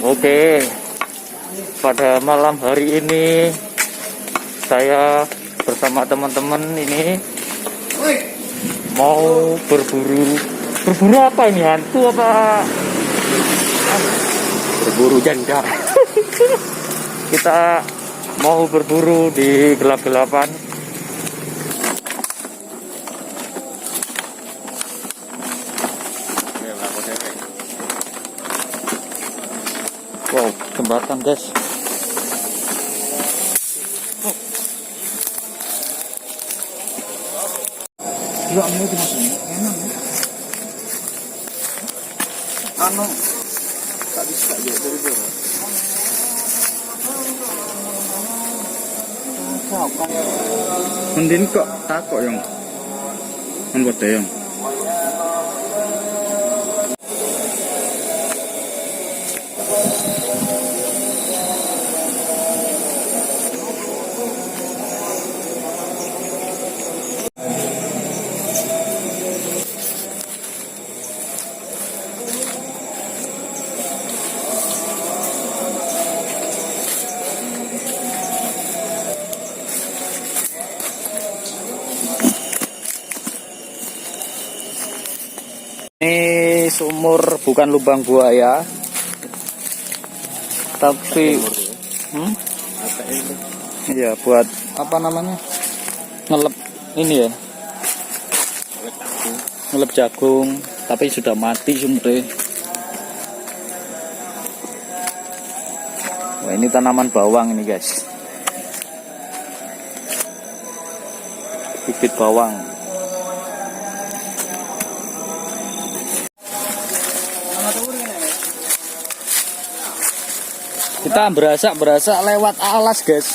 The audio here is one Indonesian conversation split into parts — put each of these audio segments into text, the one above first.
Oke, pada malam hari ini saya bersama teman-teman ini mau berburu. Berburu apa ini, hantu apa? Berburu janda. Kita mau berburu di gelap-gelapan. Wow, jembatan guys. Ya, ini dimasukkan. Enak ya. Anu, tak bisa ya dari bawah. Mending kok takok yang anggota yang. Ini sumur, bukan lubang buaya, tapi ya buat apa namanya, ngelep ini ya, ngelep jagung, tapi sudah mati sumurnya. Wah, ini tanaman bawang ini guys, bibit bawang. Kita berasa lewat alas guys.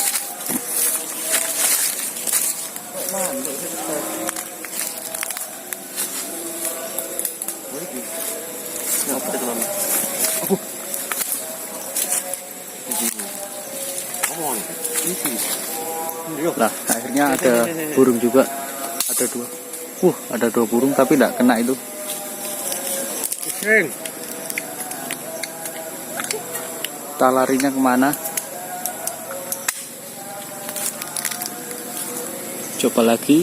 Nah, akhirnya ada burung juga. Ada dua. Ada dua burung tapi tidak kena itu. Kita larinya kemana? Coba lagi.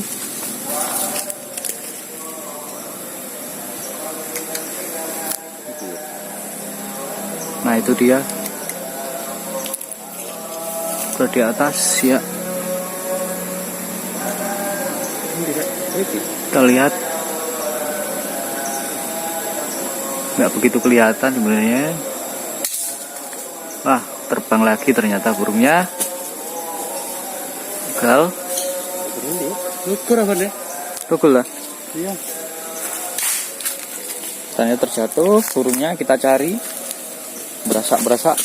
Nah, itu dia. Sudah di atas ya. Kita lihat. Nggak begitu kelihatan sebenarnya. Wah, terbang lagi ternyata burungnya. Gagal. Rukul lah. Iya. Ternyata terjatuh burungnya, kita cari. Berasak-berasak.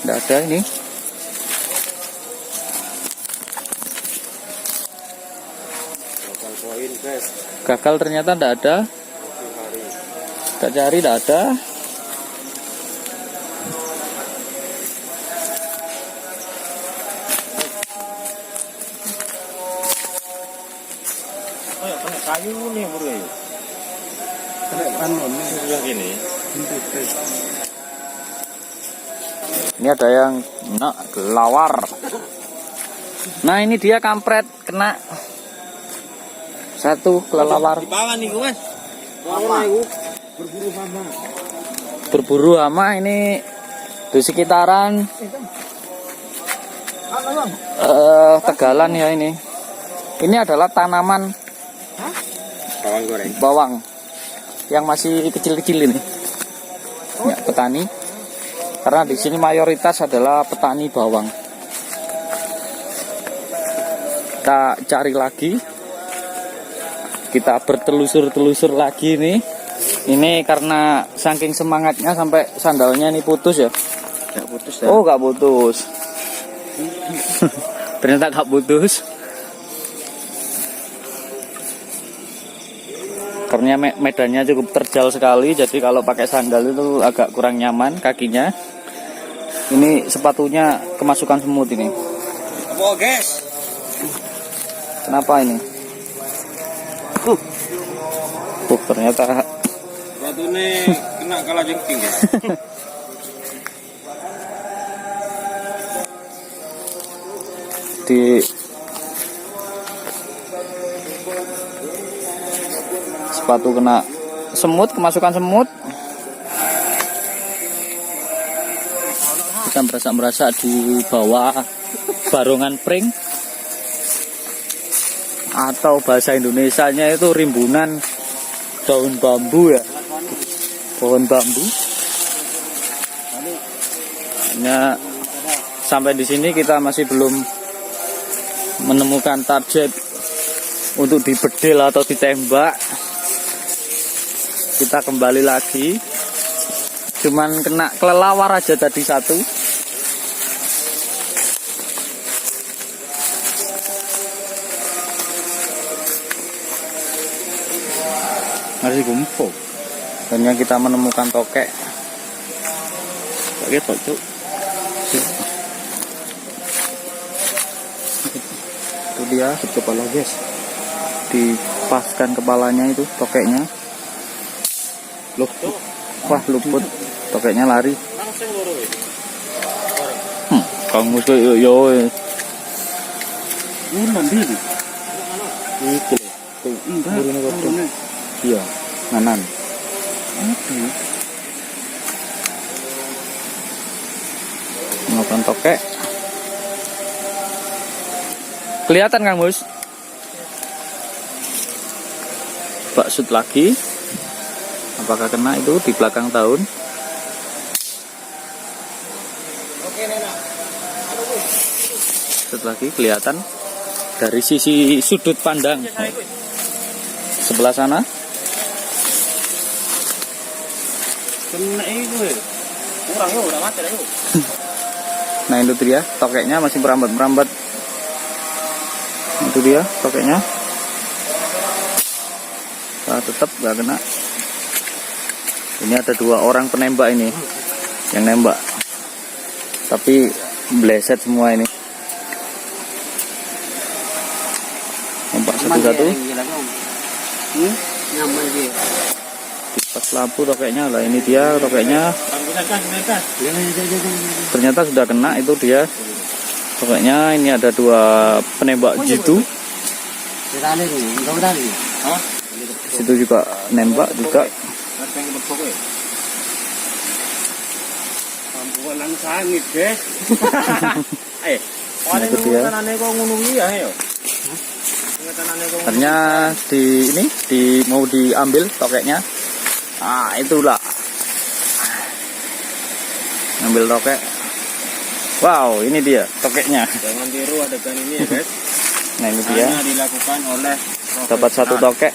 Tidak ada ini. Gagal ternyata tidak ada. Kita cari tidak ada. Kayu nih bro ya. Panon nih gini. Ini ada yang kelawar. Nah, ini dia kampret kena. Satu kelelawar. Di bawah nih mas. Berburu hama. Berburu hama ini di sekitaran Tegalan ya ini. Ini adalah tanaman Bawang goreng. Bawang yang masih kecil-kecil ini. Ya, petani. Karena di sini mayoritas adalah petani bawang. Kita cari lagi. Kita bertelusur-telusur lagi nih. Ini karena saking semangatnya sampai sandalnya ini putus ya. Gak putus ya? Oh, gak putus. Ternyata gak putus. Karena medannya cukup terjal sekali, jadi kalau pakai sandal itu agak kurang nyaman kakinya. Ini sepatunya kemasukan semut ini. Oh guys. Kenapa ini? Ternyata Batunya kena kalah jengking ya. di sepatu kena semut, kemasukan semut. Kita merasa di bawah barongan pring, atau bahasa Indonesianya itu rimbunan daun bambu ya, pohon bambu. Hanya sampai di sini kita masih belum menemukan target untuk dibedil atau ditembak. Kita kembali lagi, cuman kena kelelawar aja tadi satu. Masih gumpul. Hanya kita menemukan tokek. Kayak gitu, Cuk. Itu dia kepala, guys. Dipaskan kepalanya itu tokeknya. Loh, wah luput. Tokeknya lari. Langsung loro. Kamu yo. Nanti. Iki lho. Tuh, burine kok. Iya, nganan. Makan tokek. Kelihatan Kang Mus? Baksud lagi. Apakah kena itu di belakang daun? Oke, Nena. Baksud lagi kelihatan dari sisi sudut pandang sebelah sana. Kena itu. Kurang yo, udah mati dah yo. Nah itu dia, tokeknya masih merambat-merambat. Itu dia tokeknya. Nah, tetap gak kena. Ini ada 2 orang penembak ini yang nembak, tapi bleset semua ini. Nembak satu-satu. Nyaman dia. Pas lampu tokeknya lah, ini dia tokeknya. Ternyata sudah kena itu dia tokeknya. Ini ada 2 penembak jitu. Situ juga nembak juga. Lang sangit, guys. Itu dia. Ternyata mau diambil tokeknya. Ah, itulah. Ambil tokek. Wow, ini dia tokeknya. Jangan tiru adegan ini ya, guys. Nah, ini dia. Hanya dilakukan oleh Dapat 1 tokek.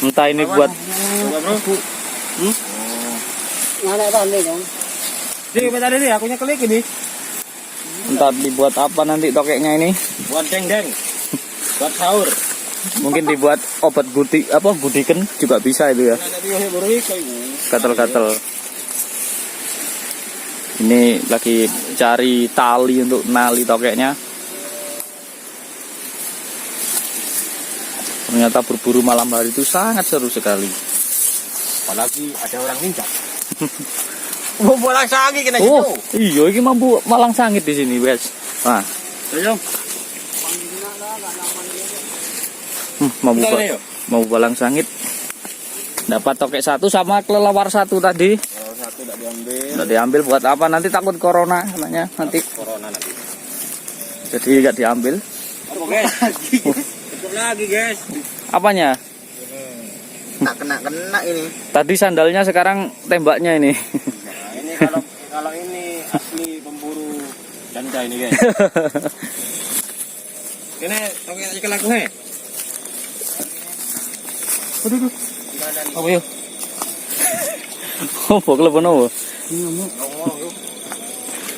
Entah ini buat coba, Bro. Mana tadi dong? Di bentar ini akunya klik ini. entah dibuat apa nanti tokeknya ini. Buat deng-deng. Buat sahur. Mungkin dibuat obat gudiken juga bisa itu ya. Gatel-gatel. Ini lagi cari tali untuk nali tokeknya. Ternyata berburu malam hari itu sangat seru sekali. Apalagi ada orang ninja. Bolang sangit kena gitu. Oh, iya ini mampu malang sangit di sini, guys. Nah. Ayo. Mau balang sangit. Dapat tokek 1 sama kelelawar 1 tadi. Kalau 1 tidak diambil. Tidak diambil buat apa? Nanti takut corona namanya nanti. Corona nanti. Jadi nggak diambil. Oke. Cukup lagi, guys. Apanya? Kena ini. Tadi sandalnya, sekarang tembaknya ini. Nah, ini kalau ini asli pemburu ganja ini, guys. Ini tokek aja kelakunya. Aduh. Apa yuk? Oh, kelebon apa?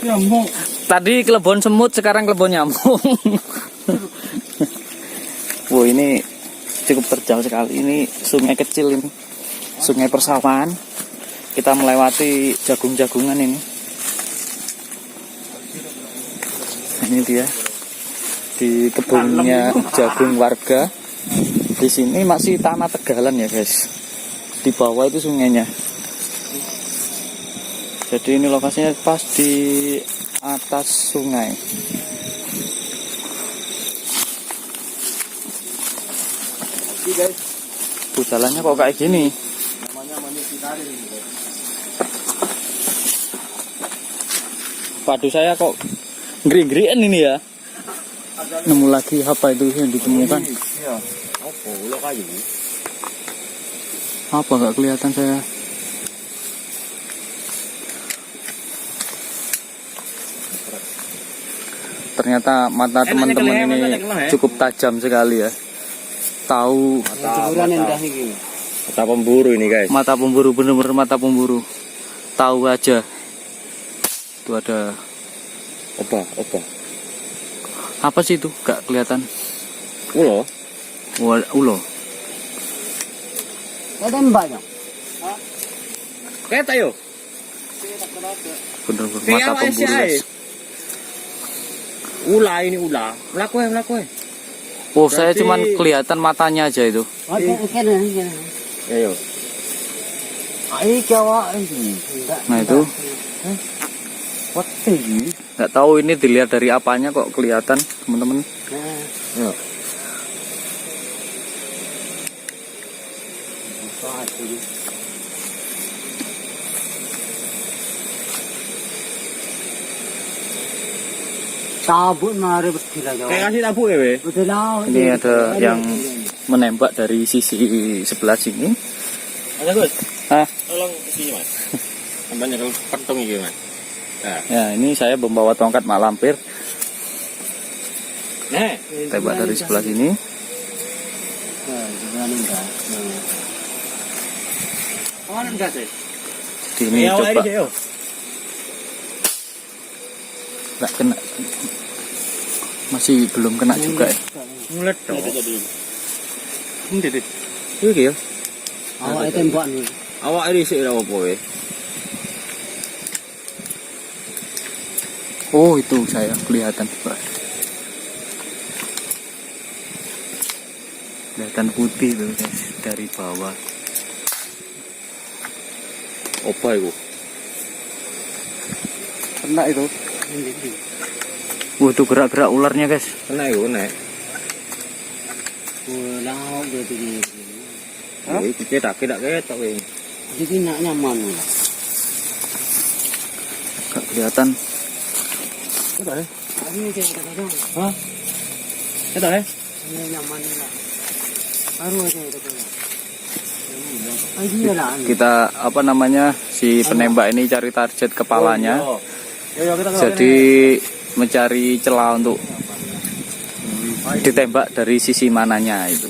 Nyamuk. Tadi kelebon semut, sekarang kelebon nyamuk. Wow, ini cukup terjal sekali. Ini sungai kecil ini. Sungai persawahan. Kita melewati jagung-jagungan ini. Ini dia. Di kebunnya jagung warga. Di sini masih tanah tegalan ya guys. Di bawah itu sungainya. Jadi ini lokasinya pas di atas sungai. Oke guys, Tuh jalannya kok kayak gini. namanya Manuk Kitari ini guys. Waduh, saya kok ngeri-ngerian ini ya. Nemu lagi apa itu yang ditemukan? Iya. Apa? Ulo kayu. Apa nggak kelihatan saya? Ternyata mata teman-teman ini cukup tajam sekali ya. Tahu Mata pemburu ini guys. mata pemburu, bener-bener mata pemburu. Tahu aja. Itu ada Apa? apa sih itu? Gak kelihatan. Ulo. Ulo. Ada banyak. Keta yo. Bener-bener mata pemburu guys. Ula ini ula. Melaku. Oh, saya Berarti- cuman kelihatan matanya aja itu. Ayo. Ai Jawa ini. Nah, itu. What ini? Nggak tahu ini dilihat dari apanya kok kelihatan, teman-teman. Yo. Tabuk mari betul aja. Kayak kasih tabuk ya, we. Betul lah. Ini ada yang menembak dari sisi sebelah sini. Ada Gus. Hah? Tolong sini mas. Tambahnya kalau pentung ini mas. Nah. Ya, ini saya membawa tongkat mak lampir, Nah. tembak dari sebelah sini. Mana enggak sih? Ini coba yo. nggak kena, masih belum kena juga ya. Mulet dong. Ini deh. Ini ya. Awak tembak ni. Awak ini sih apa we? Oh, itu saya kelihatan Pak. Kelihatan putih tuh guys dari bawah. Apa itu? Kena itu. Tuh gerak-gerak ularnya guys. Kena itu, nek. Pulau berarti ni. Oh, itu kita we. Jadi nak nyaman. Gak kelihatan. Kita deh. Ini dia kadang-kadang. Hah? Kita deh. Ini nyaman lah. Baru aja itu. Ini lah. Kita apa namanya, si penembak ini cari target kepalanya. Yo, kita Jadi mencari celah untuk ditembak dari sisi mananya itu.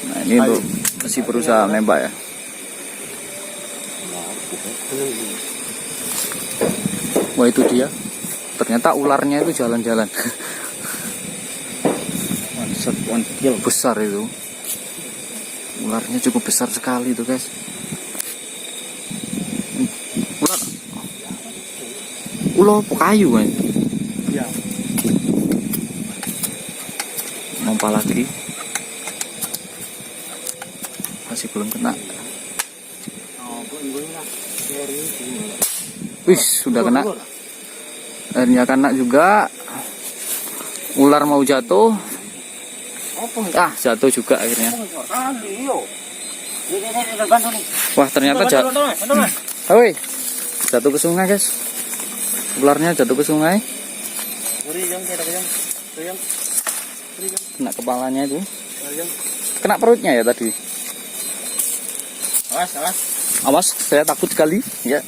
Nah, ini untuk masih berusaha menembak ya. Wah, itu dia. Ternyata ularnya itu jalan-jalan. one kill. Besar itu. Ularnya cukup besar sekali itu guys. Ular kayu kan. Iya. Nompa lagi. Masih belum kena. Wih, sudah kena. Akhirnya kena juga. Ular mau jatuh. Ah, jatuh juga akhirnya. Wah, ternyata Hoi, jatuh ke sungai guys. Ularnya jatuh ke sungai. Kena kepalanya itu. Kena perutnya ya tadi. Awas. Awas, saya takut sekali. Ya.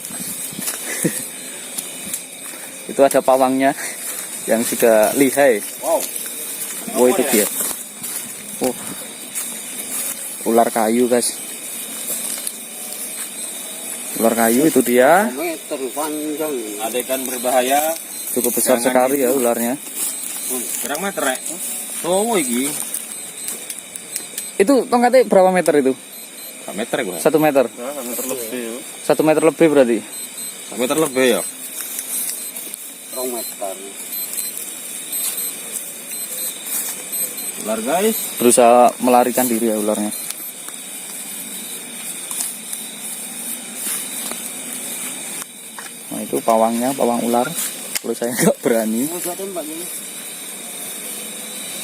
Itu ada pawangnya yang sudah lihai. Wow. Oh, itu dia. Oh. Ular kayu guys. Ular kayu itu dia. Meter panjang. Ada ikan berbahaya. Cukup besar sekali ya ularnya. Berapa meter rek? Oh, iki. Itu tongkatnya berapa meter itu? 1 meter gua. 1 meter. 1 meter lebih. 1 meter lebih berarti. 1 meter lebih ya. 2 meter. Ular guys. Berusaha melarikan diri ya ularnya. Nah itu pawangnya, pawang ular. Kalau saya nggak berani. Mau gua tembak ini.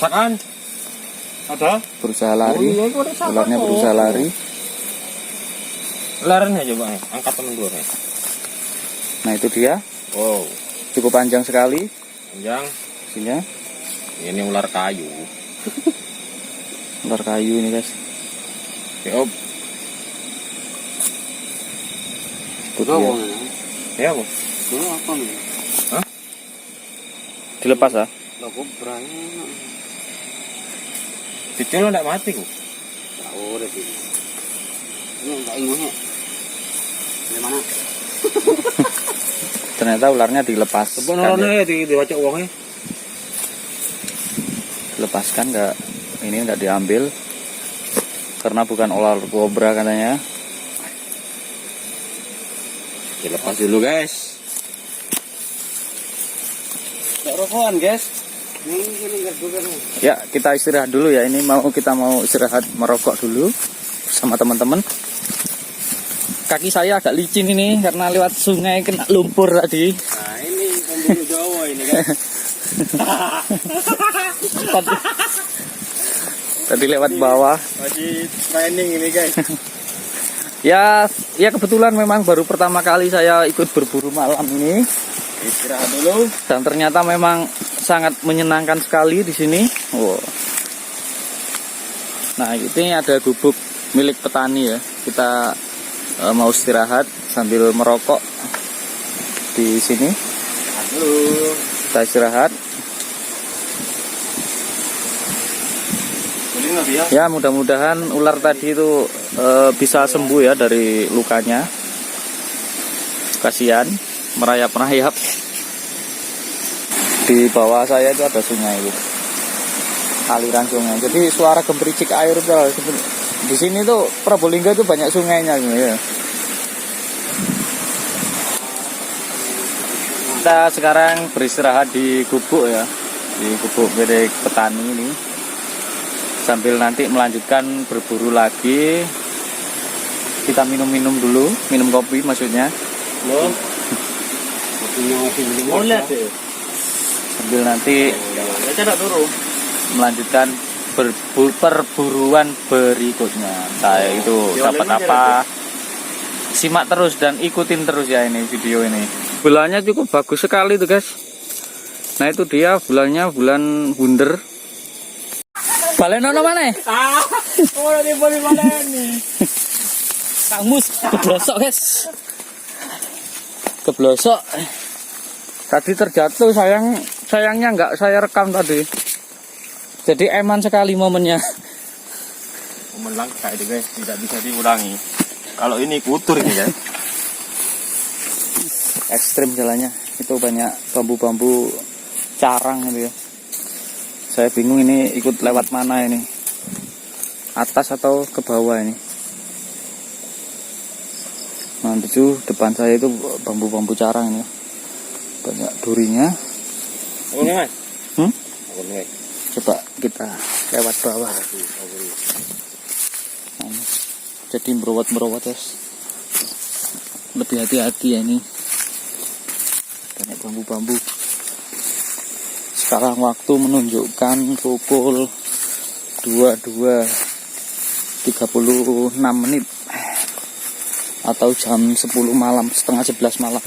Sakan. Ada? Berusaha lari. Oh, iya, itu ada sakan Ularnya tuh. berusaha lari. Ularnya coba nih. Angkat temen gue nih. Nah itu dia. Wow. Cukup panjang sekali. Panjang. Sini Ini ular kayu. ular kayu ini guys. Ya om. Itu dia. Ya apa? Ini apa nih? Dilepas ah. Lah kobra. Kecil lo nggak mati ku. Tahu deh ini. Ini enggak ingunya. Di mana? Ternyata ularnya dilepas. Sebenarnya ya dibaca uangnya. Dilepaskan nggak? Ini nggak diambil karena bukan ular kobra katanya. Dilepas dulu guys. Enggak rokokan, guys. Ini enggak juga nih. Ya kita istirahat dulu ya. Ini kita mau istirahat merokok dulu sama teman-teman. Kaki saya agak licin ini karena lewat sungai kena lumpur tadi. Nah ini pemburu Jawa ini kan. Tadi lewat bawah. Masih training ini guys. Ya kebetulan memang baru pertama kali saya ikut berburu malam ini. Istirahat dulu. Dan ternyata memang sangat menyenangkan sekali di sini. Wow. Nah, ini ada gubuk milik petani ya. Kita mau istirahat sambil merokok di sini. Halo. Kita istirahat. Boleh nggak dia? Ya, mudah-mudahan ular tadi itu bisa sembuh ya dari lukanya. Kasihan, merayap-merayap. Di bawah saya itu ada sungai itu. Aliran sungai. Jadi suara gemericik air itu di sini tuh Probolinggo itu banyak sungainya gitu ya. Kita sekarang beristirahat di gubuk ya. Di gubuk milik petani ini. Sambil nanti melanjutkan berburu lagi. Kita minum-minum dulu, minum kopi maksudnya. Loh. Kopinya masih belum. Mau lihat deh. Sambil nanti Ya tidak dulu. melanjutkan perburuan berikutnya. Saya itu dapat apa? Simak terus dan ikutin terus ya ini video ini. Bulannya cukup bagus sekali tuh guys. Nah itu dia bulannya, bulan bunder. Balenono mana? Oh udah boleh balen nih. Kang Mus keblosok guys. Keblosok. Tadi terjatuh, sayangnya nggak saya rekam tadi. Jadi eman sekali momennya. Momen langka itu guys, tidak bisa diulangi. Kalau ini kutur ini guys. Ekstrim jalannya. Itu banyak bambu-bambu carang gitu ya. Saya bingung ini ikut lewat mana ini. Atas atau ke bawah ini. Nah, itu depan saya itu bambu-bambu carang ini. Banyak durinya. Boleh mas? Boleh. Coba kita lewat bawah. Nah, jadi merowot-merowot guys. Lebih hati-hati ya ini. Banyak bambu-bambu. Sekarang waktu menunjukkan pukul 22.36 atau jam 10 malam, setengah 11 malam.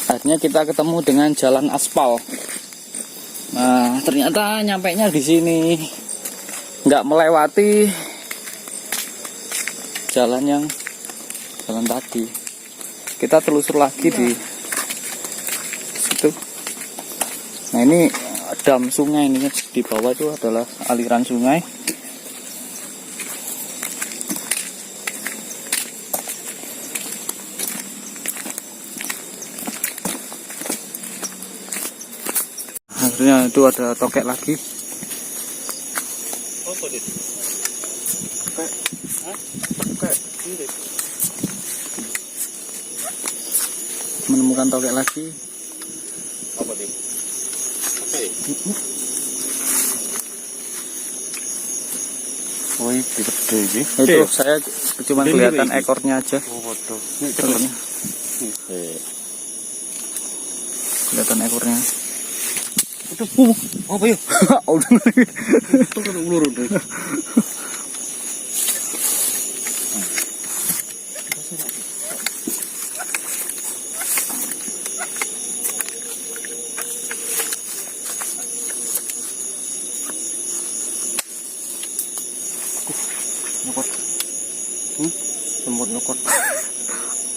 Akhirnya kita ketemu dengan jalan aspal. Nah, ternyata nyampainya di sini, nggak melewati jalan tadi. Kita telusur lagi di situ. Nah, ini dam sungai ini di bawah itu adalah aliran sungai. Akhirnya itu ada tokek lagi. Apa dit? Tokek. Menemukan tokek lagi. Apa dit? Oke. Woi, gede iki. Itu saya cuma Ini kelihatan ini. ekornya aja. Oh, bodoh. Ekornya. Kelihatan ekornya. Apa ya? Udah. Tuh ulur udah. Nyokot. Semut nyokot.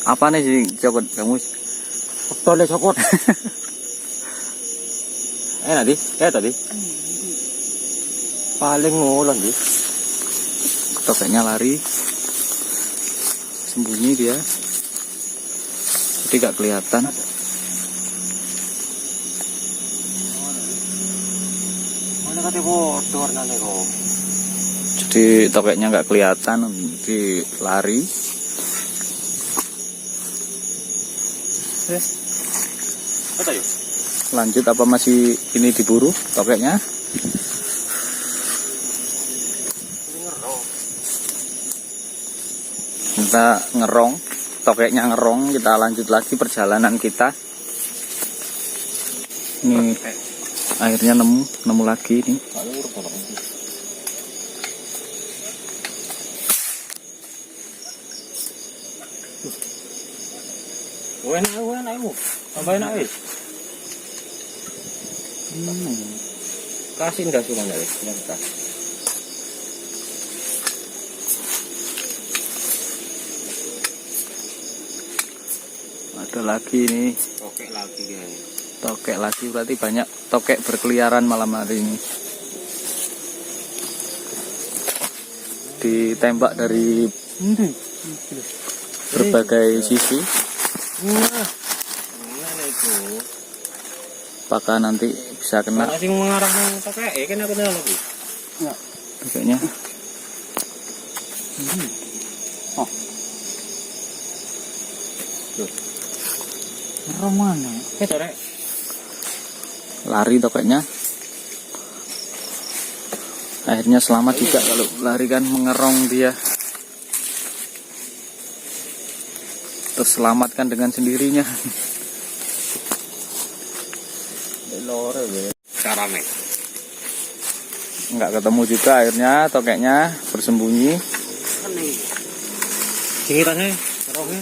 Apa nih sih cokot kamu? Betul cokot. Tadi? Tadi? Paling ngulon di. Tokeknya lari. Sembunyi dia. Jadi gak kelihatan. Mana kate bodoh warnane kok. Jadi tokeknya nggak kelihatan, di lari. Apa yuk? Lanjut apa masih ini diburu tokeknya? Kita ngerong, tokeknya ngerong, kita lanjut lagi perjalanan kita. Ini akhirnya nemu lagi nih. Enak mu. Tambah enak wis. Kasih ndak suka wis, kita. Ada lagi nih, Oke lagi guys. tokek lagi, berarti banyak tokek berkeliaran malam hari ini. Ditembak dari berbagai sisi. Nah, mana itu? Apakah nanti bisa kena Masih mengarah nang tokek, kan aku tahu lagi. tokeknya? Romana. Rek. Lari tokeknya. Akhirnya selamat juga kalau lari kan mengerong dia. Terselamatkan dengan sendirinya. Lore we. Karame. Nggak ketemu juga akhirnya tokeknya bersembunyi. Singitannya, rohnya.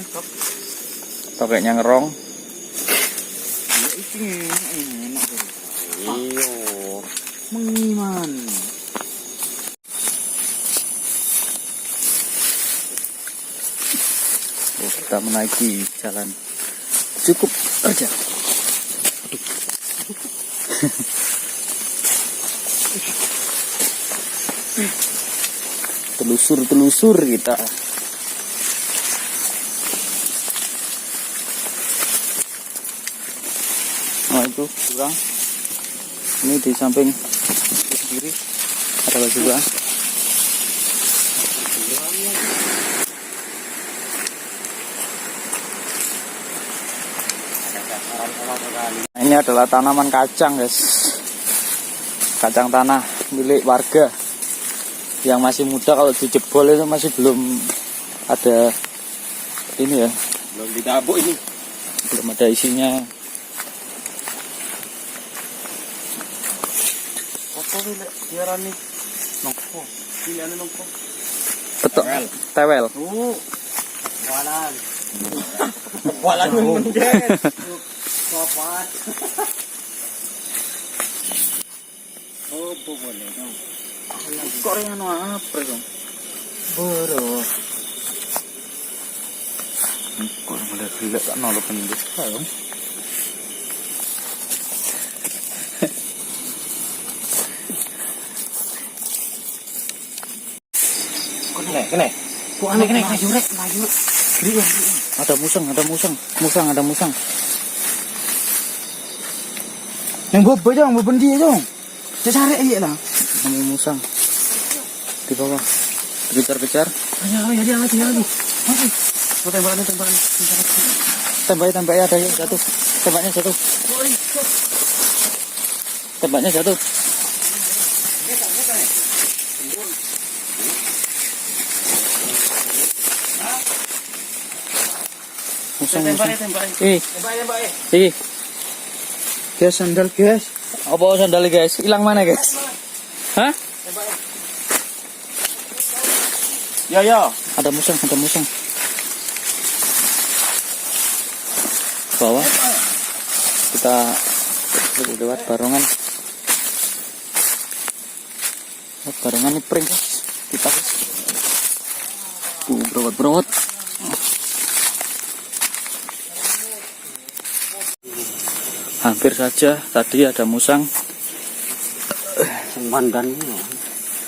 Tokeknya ngerong. Iyo. Mengiman. Kita menaiki jalan cukup terjal. Telusur kita. Nah itu kurang. Ini di samping kiri ada lagi juga. Nah, ini adalah tanaman kacang guys, kacang tanah milik warga yang masih muda. Kalau dijebol itu masih belum ada ini ya, Belum ditabuk ini. belum ada isinya. Apa ini diarani nongko? Pilihannya nongko. Betul, tewel. Walan. Walan mendet. Sopat. Oh, boleh dong. Kok yang apa dong? Bro. Kok malah gila tak nolak pendek dong. Kene. Kok aneh kene laju rek, laju. Ada musang. Yang bobo dong, bobo dia dong. Saya cari aja lah. Nemu musang di bawah, dikejar-kejar. Ada lagi. Masih. Oh, tembakannya ada yang jatuh. Tembaknya jatuh. Musang. Tembak. Ih, Tembak. ih. Guys, sandal guys. Apa sandal guys? Hilang mana guys? Hah? Ya ya. Ada musang. Bawah. Kita lewat barongan. Barongan ini pring guys. Kita berot. Hampir saja tadi ada musang. Sembandan.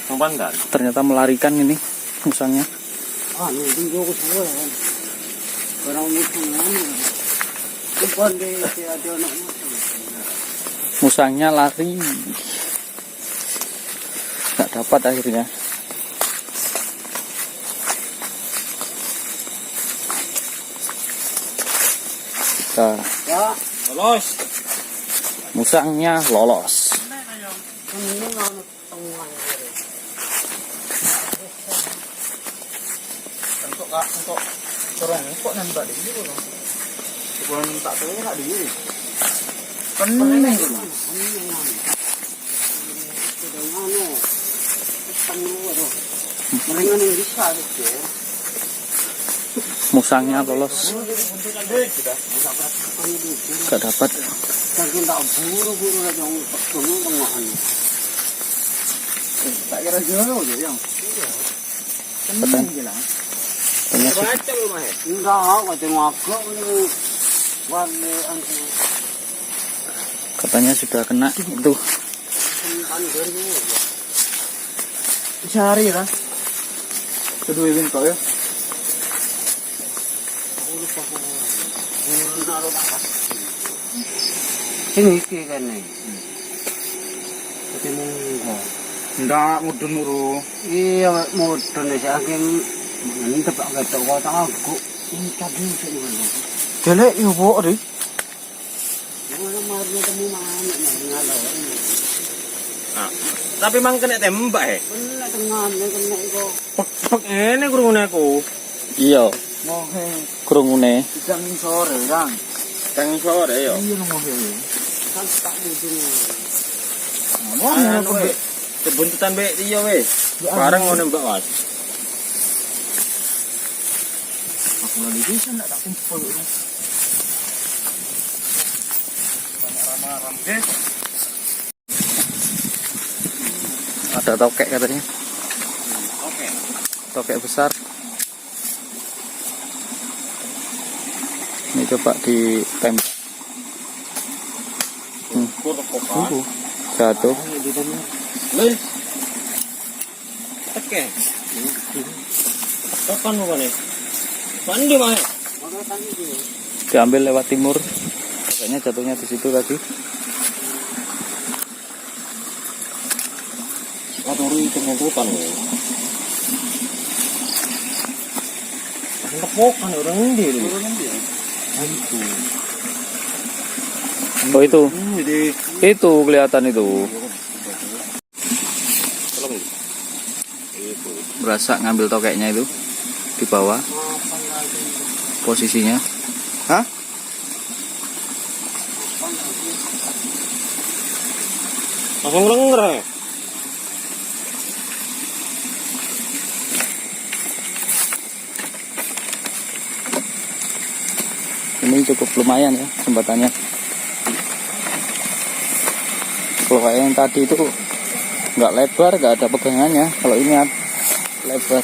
Sembandan. Ternyata melarikan ini musangnya. Ini tinggal ke semua kan. Barang musang ini. Depan deh si ada anak musang. Musangnya lari. Nggak dapat akhirnya. Kita Ya. Lolos. musangnya lolos. Ini mana temuan. Untuk orang kok nembak di sini loh. Bukan tak tahu enggak di sini. Pening loh. Mereka yang bisa gitu. Musangnya lolos. Nggak dapat. Saking tak buru-buru aja ketemu tengah tak kira jauh aja yang. Petan. Banyak baca lu mah. Enggak, kata ngagak ini. Warna aneh. Katanya sudah kena itu. Cari lah. Kedua ini kau ya. Ini kan nih. Ketemu enggak. Ndak mudun uru. Iya, mudun deh saking ini tebak ketok kota aku. Ini tadi sih mana. Jelek yo bo deh. Mana marnya temu mana ngalau. Nah, tapi mang kena tembak Bener tengah kena iko. Pek ini kurungune aku. Iya, Mohe kerungune. jam sore kan. Kang sore yo. Iya mohe. Kan tak mudun. Anu we. Kebuntutan be iya we. Bareng mau nembak Mas. Aku lagi bisa enggak tak kumpul. Banyak ram-ram guys. Ada tokek katanya. Oke. Tokek besar. Ini coba ditembak. Kurang Jatuh. Wes. Oke. Kapan mau nih? Mandi mah. Diambil lewat timur. Tokeknya jatuhnya di situ tadi. Aturi temukan loh. Tepokan orang ini loh. Oh itu. Jadi Itu kelihatan itu. tolong itu. Berasa ngambil tokeknya itu di bawah posisinya. Hah? Langsung lenger ya? Ini cukup lumayan ya jembatannya. Kalau kayak yang tadi itu nggak lebar, nggak ada pegangannya. Kalau ini lebar.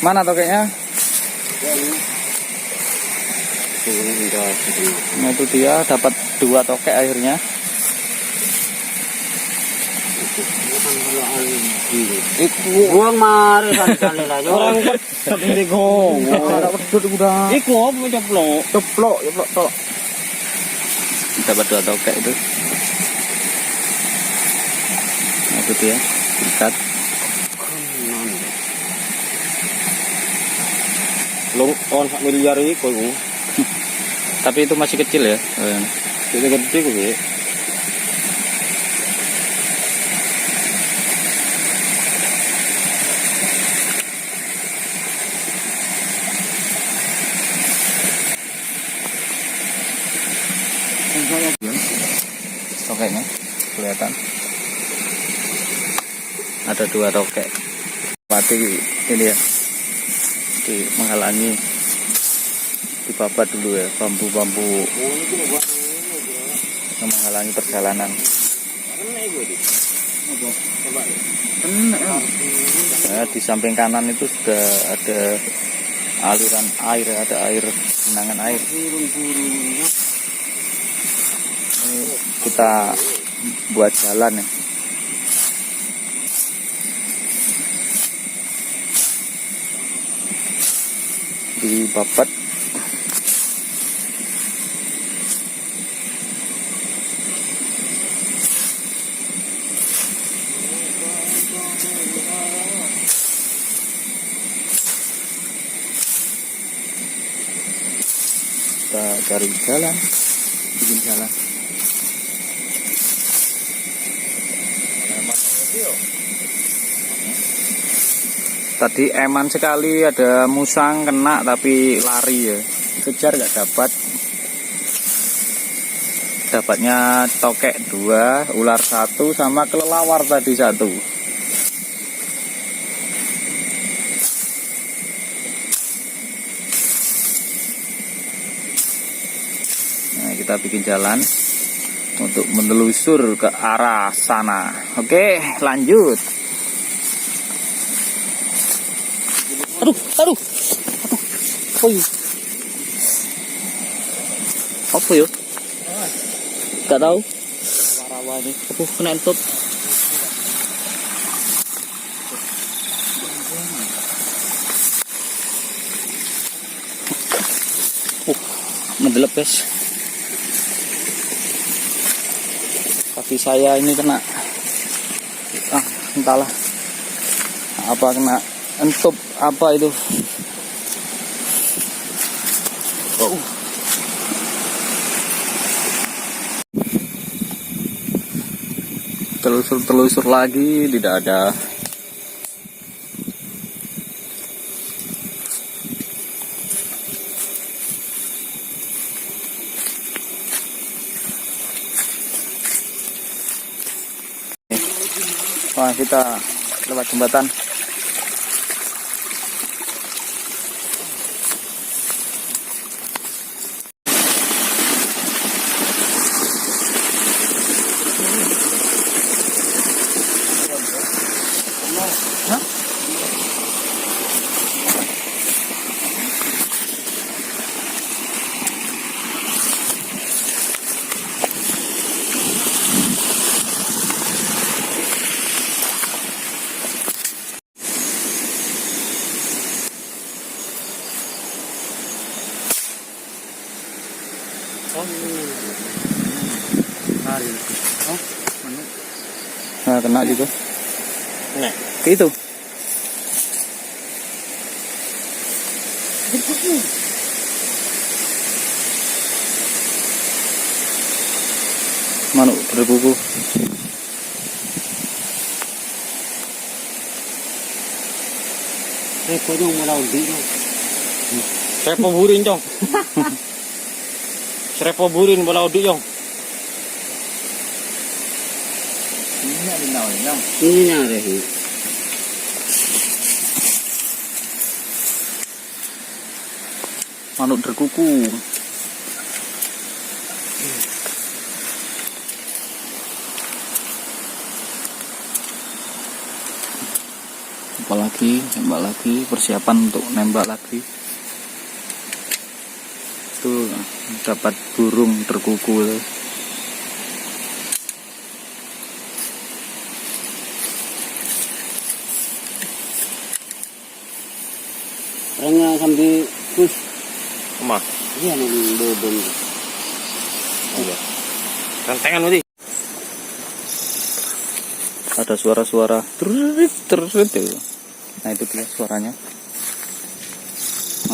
Mana tokeknya? Nah itu dia dapat 2 tokek akhirnya. Buang mari santai lah. Orang pedut di gong. Ada pedut udah. Iku apa ceplok? Ceplok tok. Dapat 2 tokek itu. Nah itu dia ikat. Long on 1 miliar iku. Tapi itu masih kecil ya. Itu gede ku sih. ada 2 tokek. Pati ini ya, menghalangi, dibabat dulu ya, bambu-bambu yang menghalangi perjalanan. Nah, di samping kanan itu sudah ada aliran air, ada air, genangan air. Ini kita buat jalan ya. Dibabat. Kita cari jalan, bikin jalan. Tadi eman sekali, ada musang kena tapi lari ya, kejar nggak dapat. Dapatnya tokek 2, ular 1, sama kelelawar tadi 1. Nah, kita bikin jalan untuk menelusur ke arah sana. Oke, lanjut. Aduh. Apa yuk? Gak tahu. Rawa ini. Kena entut. Mendelep guys. Kaki saya ini kena. Entahlah. Apa kena entup apa itu? Telusur lagi tidak ada. Wah, kita lewat jembatan. Nah, kena juga. Nah, itu. Manuk berkuku. Repotnya malah undi. Serepo burin cong. Serepo burin bola udi cong. Ini ada sih. Manuk berkuku. Nembak lagi, persiapan untuk nembak lagi. Tuh dapat burung terkuku. Orangnya sambil kus. Emah. Iya nih bebon. Iya. Rentengan berarti. Ada suara-suara terus itu. Nah, itu dia suaranya.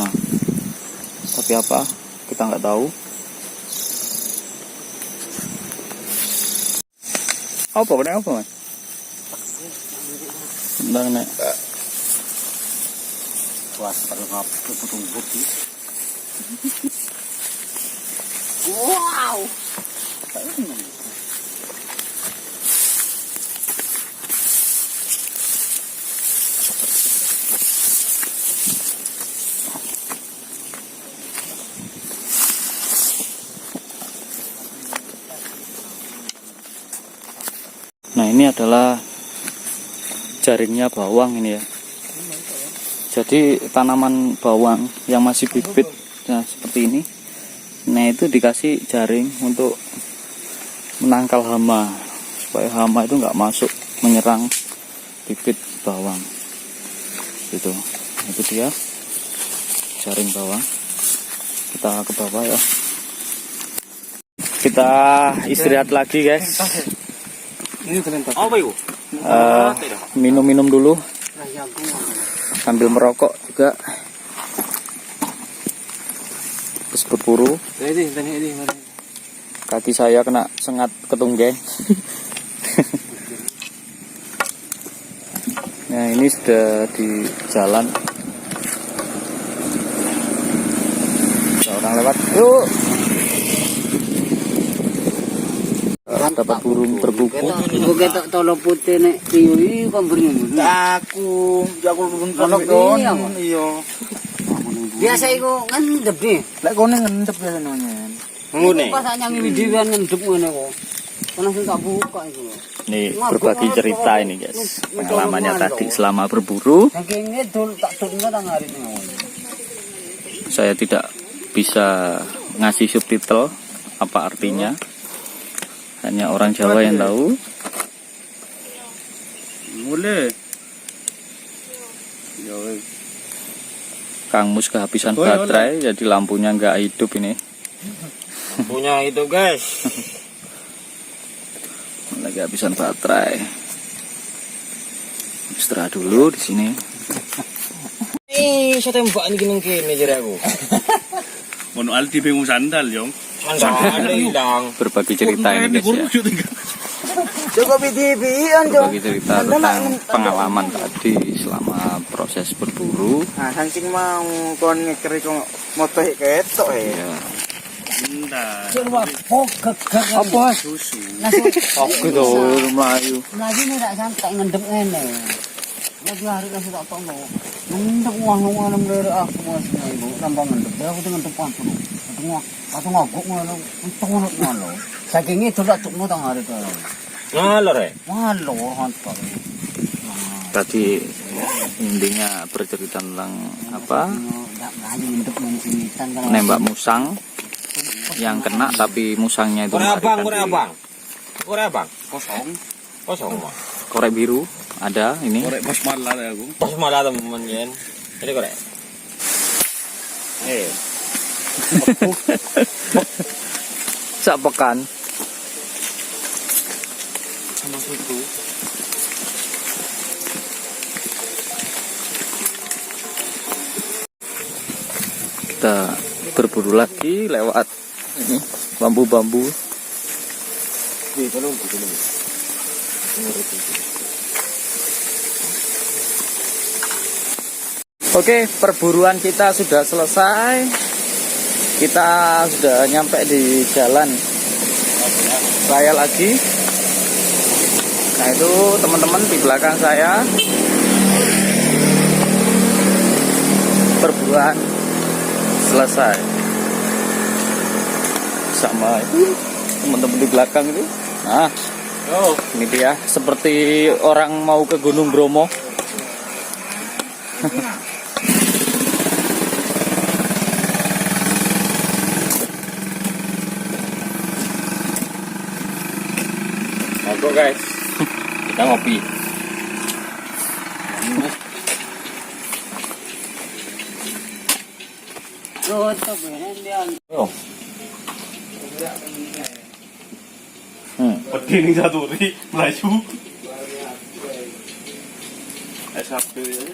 Nah, tapi apa? Kita nggak tahu. Apa Mas? Bentar, Nek. Wah, kalau ngap potong putih. Wow. Ini adalah jaringnya bawang ini ya. Jadi tanaman bawang yang masih bibit, nah seperti ini, nah itu dikasih jaring untuk menangkal hama, supaya hama itu nggak masuk menyerang bibit bawang. Gitu, itu dia jaring bawang. Kita ke bawah ya. Kita istirahat lagi guys. Apa itu? Minum-minum dulu, sambil merokok juga. Terus berburu. Kaki saya kena sengat ketunggeng. Nah ini sudah di jalan. Ada orang lewat. Yuk. Dapat burung terbuku. Ibu ketok tolo putih nek iyo iki kok mrene. Aku belum iya. Biasa iku ngendep nih. Lek kone ngendep ya senone. Ngene. Pas nyanyi dhewean ngendep ngene kok. Langsung tak buka iku lho. Nih berbagi cerita ini guys. Pengalamannya tadi selama berburu. Saking ngedul tak turunnya tak ngarit ngono. Saya tidak bisa ngasih subtitle apa artinya. Hanya orang Jawa yang tahu. Boleh. Kang Mus kehabisan baterai, jadi lampunya nggak hidup ini. Punya itu guys. Lagi kehabisan baterai. Istirahat dulu di sini. Saya tembak ini kene jare aku. Ono Aldi bingung sandal, Jong. Sandal hilang. Berbagi cerita ini guys ya. Coba video-videoan Berbagi cerita tentang pengalaman tadi selama proses berburu. Nah, saking mau kon ngekeri kok motoh ketok Ya. Bentar. Coba pokok apa susu. Oke tuh Melayu. Lagi nih tak santai ngendep ngene. Lagi hari langsung tak tolong. Ngendep wah dari aku masih ibu tambah ngendep. Aku dengan depan tuh. Atau ngaguk ngono, untung ngono. Saking itu tak tukmu tang hari to. ngalor ya. Ngalor hantar. Tadi intinya bercerita tentang apa? Menembak musang yang kena tapi musangnya itu Korek abang. Kosong. korek biru ada ini. Korek pos malah ya aku. Pas malah temen yen. Jadi korek. Sak pekan Sama susu. kita berburu lagi lewat ini bambu-bambu. Oke, perburuan kita sudah selesai. Kita sudah nyampe di jalan raya lagi. Nah itu teman-teman di belakang saya. Perburuan selesai. Sama teman-teman di belakang itu. Nah, ini dia seperti orang mau ke Gunung Bromo. Oke guys, kita ngopi. Pedih satu ri melayu. SHB ya.